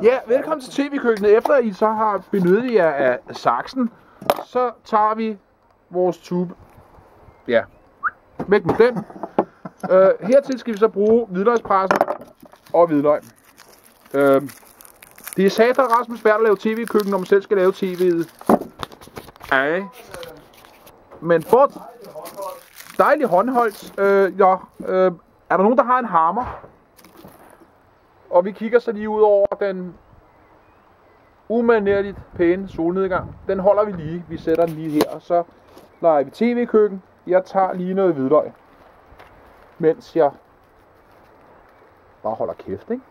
Ja, velkommen til TV-køkkenet. Efter I så har benyttet jer af saksen, så tager vi vores tube. Ja, væk med den. Hertil skal vi så bruge hvidløgspressen og hvidløg. Det er sat og ret svært at lave TV-køkken, når man selv skal lave TV'et. Ej. Men for dejligt håndholdt, er der nogen, der har en hammer? Og vi kigger så lige ud over den umanerligt pæne solnedgang. Den holder vi lige. Vi sætter den lige her, og så leger vi TV-køkken. Jeg tager lige noget hvidløg, mens jeg bare holder kæft, ikke?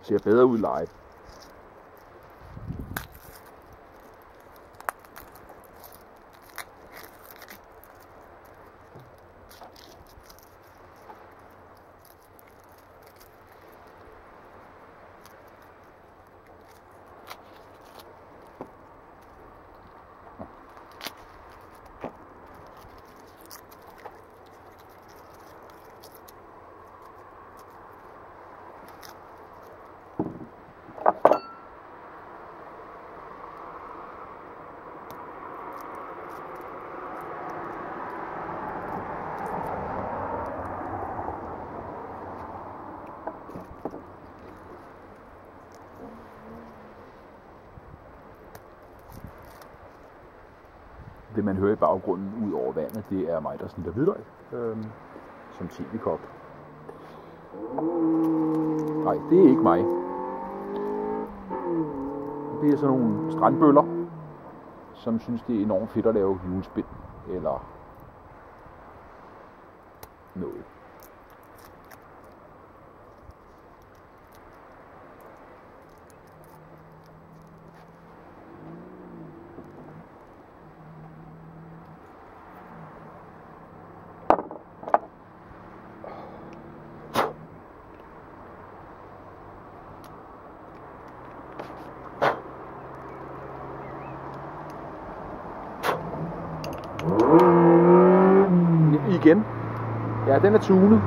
Ser bedre ud live. Det man hører i baggrunden ud over vandet, det er mig, der snitter hvidløg som tv-kok. Nej, det er ikke mig. Det er sådan nogle strandbøller, som synes, det er enormt fedt at lave julespind eller noget. Igen. Ja, den er tunet.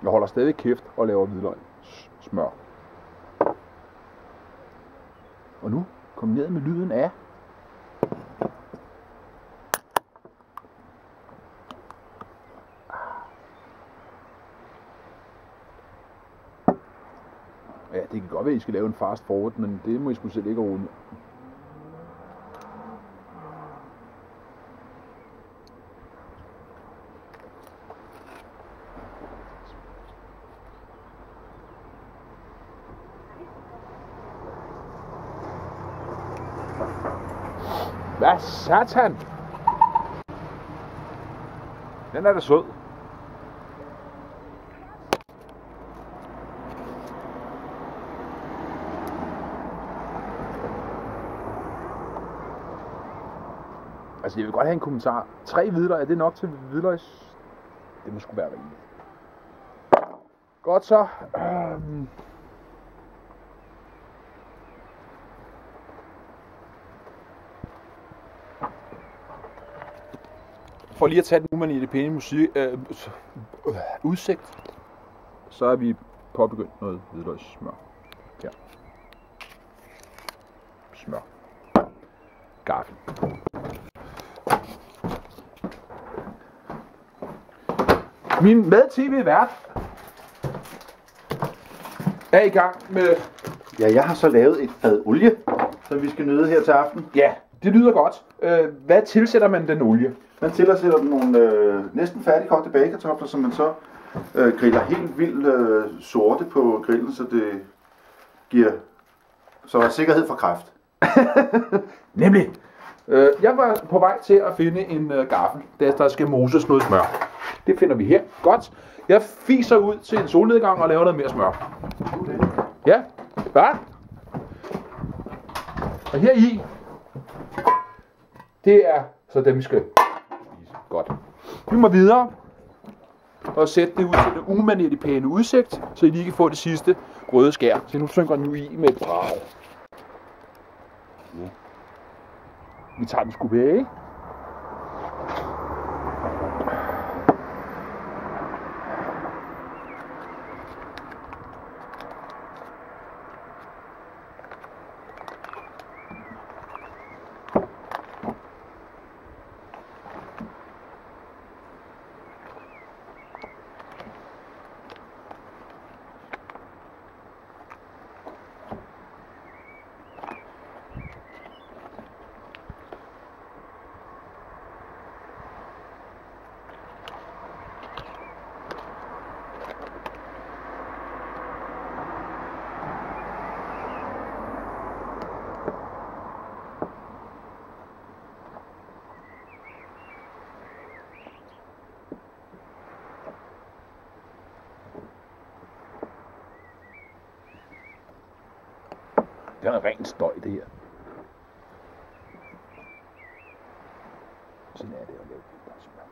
Jeg holder stadig kæft og laver hvidløg smør. Og nu kombineret med lyden af ja, det kan godt være, at I skal lave en fast forward, men det må I sgu selv ikke rode med. Hvad satan? Den er da sød. Altså, jeg vil godt have en kommentar. 3 hvidløg, er det nok til hvidløgs? Det må sgu være rigeligt. Godt så. for lige at tage den umanerlige pæne musik, udsigt, så er vi påbegyndt noget hvidløgssmør. Her. Smør. Gaffel. Min med-tv-vært er i gang med... Ja, jeg har så lavet et fad olie, som vi skal nyde her til aften. Ja, det lyder godt. Hvad tilsætter man den olie? Man tilsætter nogle næsten færdigkogte bagekartofler, som man så griller helt vildt sorte på grillen, så det giver så sikkerhed for kræft. Nemlig. Jeg var på vej til at finde en gaffel, der skal moses noget smør. Det finder vi her. Godt. Jeg fiser ud til en solnedgang og laver noget mere smør. Ja. Hvad? Og her i, det er så dem, vi skal spise. Godt. Vi må videre og sætte det ud til det umanerlige pæne udsigt, så I lige kan få det sidste røde skær. Så nu synker den nu i med et brag. Ja. Vi tager den sgu væk. Det er ren støj, det her. Sådan er det at lave hvidløgssmør.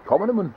Kommer det, men?